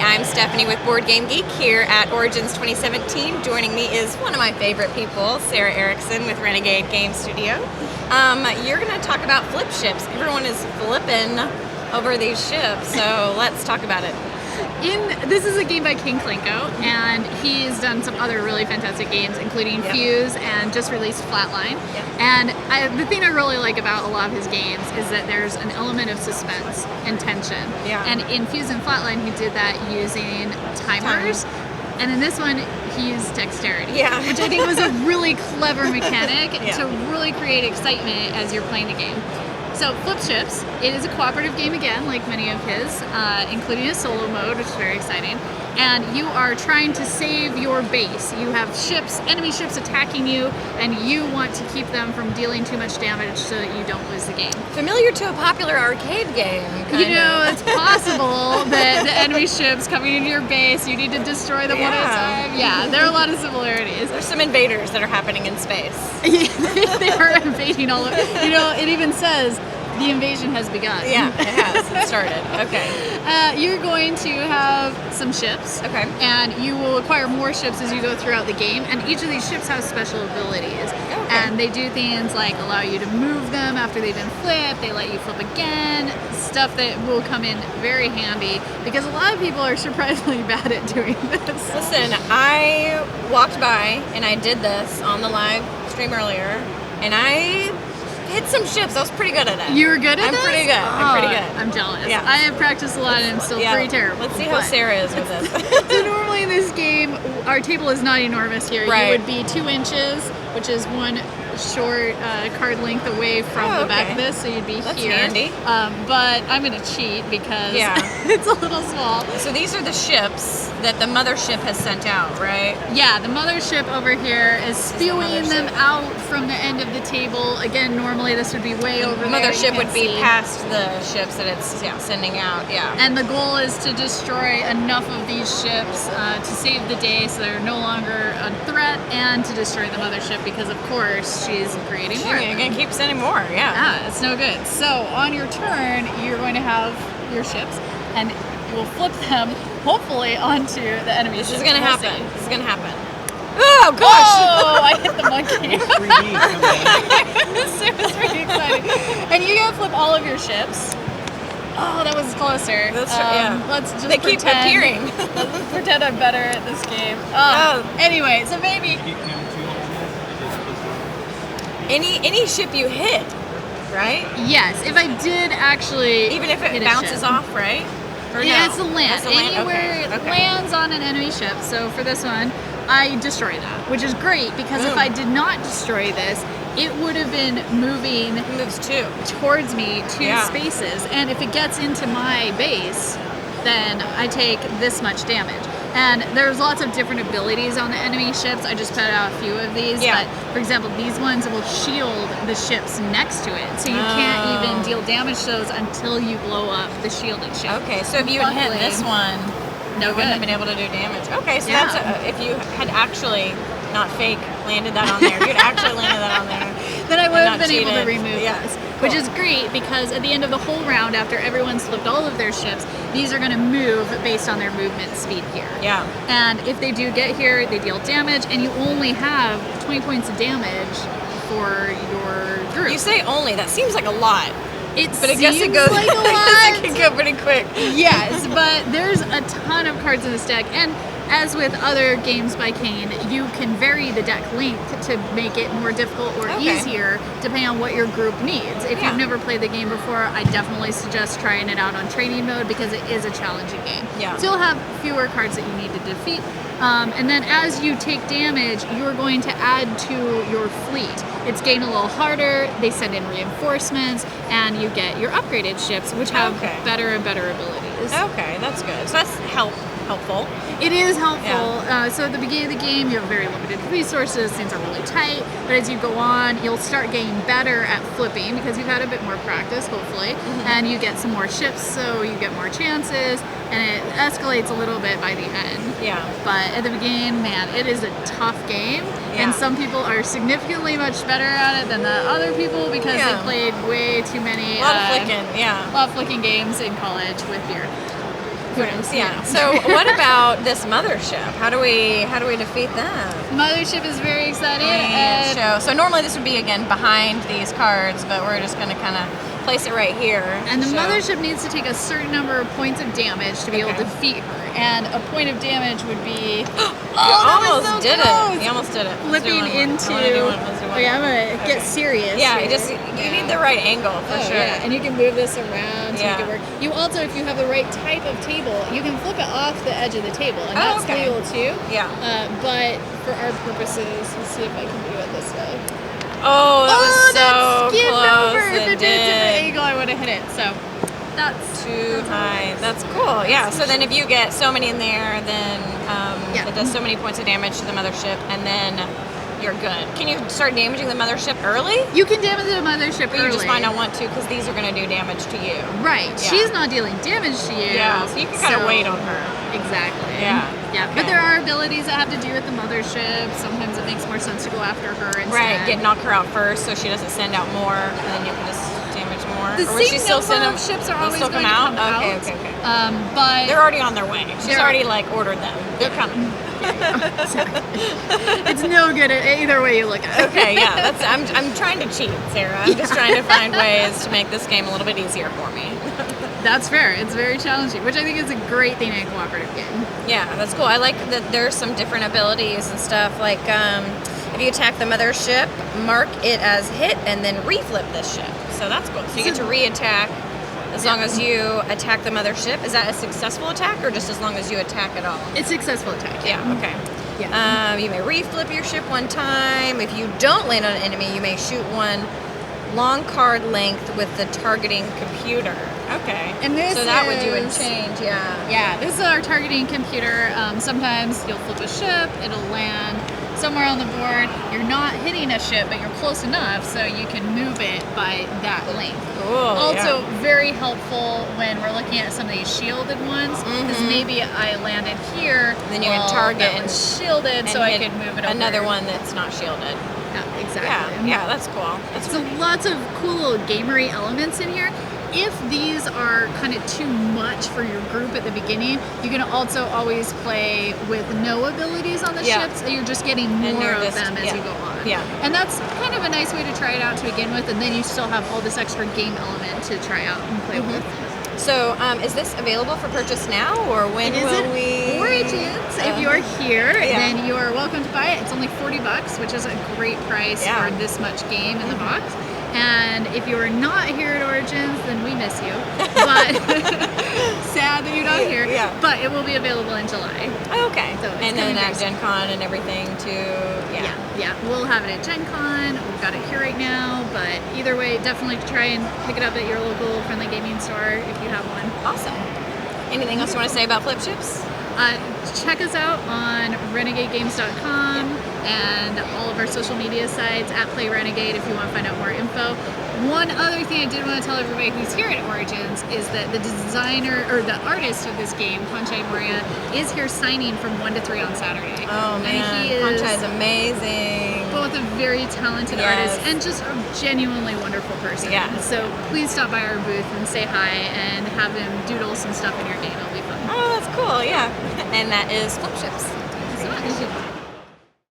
I'm Stephanie with Board Game Geek here at Origins 2017. Joining me is one of my favorite people, Sarah Erickson with Renegade Game Studio. You're going to talk about flip ships. Everyone is flipping over these ships, so let's talk about it. This is a game by King Klinko, and he's done some other really fantastic games, including Fuse and just released Flatline. And the thing I really like about a lot of his games is that there's an element of suspense and tension. And in Fuse and Flatline, he did that using timers. And in this one, he used dexterity, which I think was a really clever mechanic to really create excitement as you're playing the game. So Flip Ships, it is a cooperative game again, like many of his, including a solo mode, which is very exciting. And you are trying to save your base. You have ships, enemy ships attacking you, and you want to keep them from dealing too much damage so that you don't lose the game. Familiar to a popular arcade game, it's possible that the enemy ships coming into your base, you need to destroy them one at a time. Yeah, there are a lot of similarities. There's some invaders that are happening in space. They are invading all over. It even says, the invasion has begun. Yeah, it has. It started. Okay. You're going to have some ships. Okay. And you will acquire more ships as you go throughout the game. And each of these ships has special abilities. Okay. And they do things like allow you to move them after they've been flipped. They let you flip again. Stuff that will come in very handy because a lot of people are surprisingly bad at doing this. Listen, I walked by and I did this on the live stream earlier, and I hit some ships. I was pretty good at it. You were good at I'm this? pretty good. I'm pretty good. I'm jealous. Yeah. I have practiced a lot and I'm still pretty terrible. Let's see how Sarah is with this. So normally in this game, our table is not enormous here. Right. You would be 2 inches, which is one short card length away from the back of this, so you'd be That's here. handy. But I'm going to cheat because it's a little small. So these are the ships that the mothership has sent out, right? Yeah, the mothership over here is spewing them out from the end of the table. Again, normally this would be way over there. Mothership would be past the ships that it's sending out, And the goal is to destroy enough of these ships to save the day so they're no longer a threat, and to destroy the mothership because, of course, she's creating more. You're going to keep sending more, It's no good. So on your turn, you're going to have your ships, and you will flip them, hopefully, onto the enemy ships. This is going to happen. This is going to happen. Oh, gosh! Oh, I hit the monkey. This was pretty exciting. And you gotta flip all of your ships. Oh, that was closer. Let's just They keep appearing. Let's pretend I'm better at this game. Anyway, so maybe any ship you hit, right? yes, if I did actually, Even if it hit a bounces ship. off, right? Or Yeah, no? it's a land. It's a land? Anywhere it Okay. lands on an enemy ship. So for this one, I destroy that, which is great because if I did not destroy this, it would have been moving It moves too. towards me 2 spaces, and if it gets into my base, then I take this much damage. And there's lots of different abilities on the enemy ships. I just put out a few of these, but for example, these ones will shield the ships next to it, so you can't even deal damage to those until you blow up the shielded ship. Okay, so if you had hit this one, no you wouldn't have been able to do damage. Okay, so that's if you had actually not fake landed that on there. If you'd actually landed that on there, then I would have been cheated. able to remove this, which is great because at the end of the whole round, after everyone's flipped all of their ships, these are going to move based on their movement speed here. And if they do get here, they deal damage, and you only have 20 points of damage for your group. You say only. That seems like a lot. But I guess it goes. like a lot. I guess it can go pretty quick. Yes, but there's a ton of cards in this deck, and as with other games by Kane, you can vary the deck length to make it more difficult or easier depending on what your group needs. If you've never played the game before, I definitely suggest trying it out on training mode because it is a challenging game. So you'll have fewer cards that you need to defeat. And then as you take damage, you're going to add to your fleet. It's getting a little harder, they send in reinforcements, and you get your upgraded ships, which have better and better abilities. Okay, that's good. So that's helpful. It is helpful. So at the beginning of the game, you have very limited resources, things are really tight, but as you go on, you'll start getting better at flipping because you've had a bit more practice, hopefully, and you get some more ships, so you get more chances, and it escalates a little bit by the end. But at the beginning, man, it is a tough game, and some people are significantly much better at it than the other people because they played way too many a lot of flicking, a lot of flicking games in college with beer. Who knows? Yeah. So what about this mothership? How do we defeat them? Mothership is very exciting. So normally this would be again behind these cards, but we're just going to kind of place it right here. And the So- mothership needs to take a certain number of points of damage to be able to defeat her. And a point of damage would be You almost did it. You almost did it. Let's do flipping one more. into. I wanna do one. Let's do one Oh yeah, I'm more. gonna get serious. Yeah, here. you need the right angle for sure. Yeah, and you can move this around to Yeah. make it work. You also, if you have the right type of table, you can flip it off the edge of the table, and Oh, that's okay. legal too. Yeah. But for our purposes, let's see if I can do it this way. Oh, that was so that skimmed close. over. If it did a different did. angle, I would have hit it. So that's Too high. That's cool. Yeah. So then if you get so many in there, then Yeah. it does so many points of damage to the mothership, and then you're good. Can you start damaging the mothership early? You can damage the mothership But early. you just might not want to because these are going to do damage to you. Right. Yeah. She's not dealing damage to you. Yeah. So you can kind of so- wait on her. Exactly. Yeah. Yeah. But Okay. there are abilities that have to do with the mothership. Sometimes it makes more sense to go after her instead. Right. Knock her out first so she doesn't send out more, and then you can just damage more. The or would she same still number send them? of ships are They'll always still going come to out? come out. Okay. But They're already on their way. She's They're- already ordered them. They're coming. it's no good either way you look at it. Okay, yeah. I'm trying to cheat, Sarah. I'm just trying to find ways to make this game a little bit easier for me. That's fair. It's very challenging, which I think is a great thing in a cooperative game. Yeah, that's cool. I like that there's some different abilities and stuff. Like if you attack the mothership, mark it as hit and then reflip this ship. So that's cool. So you get to re-attack as long as you attack the mothership. Is that a successful attack or just as long as you attack at all? It's successful attack. Yeah, okay. Yeah. You may reflip your ship one time. If you don't land on an enemy, you may shoot one long card length with the targeting computer. Okay. And this so that would do a is- change, yeah. Yeah, this is our targeting computer. Sometimes you'll flip a ship, it'll land somewhere on the board. You're not hitting a ship, but you're close enough so you can move it by that length. Cool. Also, yeah. very helpful when we're looking at some of these shielded ones, because maybe I landed here. Then you can well, target that and- one's shielded, so and I hit can move it over. another one that's not shielded. Yeah, exactly. Yeah, that's cool. That's So lots of cool little gamery elements in here. If these are kind of too much for your group at the beginning, you can also always play with no abilities on the Yeah. ships. So you're just getting And more you're of just- them as yeah. you go on. Yeah. And that's kind of a nice way to try it out to begin with, and then you still have all this extra game element to try out and play with. So, is this available for purchase now, or when It is will at we? Origins. If you are here, Yeah. then you are welcome to buy it. It's only $40, which is a great price Yeah. for this much game in the box. And if you are not here at Origins, then we miss you. But sad that you're not here. Yeah. But it will be available in July. Oh, okay. So it's and coming then at very Gen Con and everything too. Yeah. We'll have it at Gen Con. We've got it here right now. But either way, definitely try and pick it up at your local friendly gaming store if you have one. Awesome. Anything else you want to say about flip chips? Check us out on renegadegames.com and all of our social media sites at Play Renegade if you want to find out more info. One other thing I did want to tell everybody who's here at Origins is that the designer or the artist of this game, Conchai Moria, is here signing from 1 to 3 on Saturday. Oh man, and he is Conchai is amazing. both a very talented Yes. artist and just a genuinely wonderful person. Yeah. So please stop by our booth and say hi and have him doodle some stuff in your game. It'll be fun. Oh, that's cool. Yeah. And that is flip chips. Thank you so much.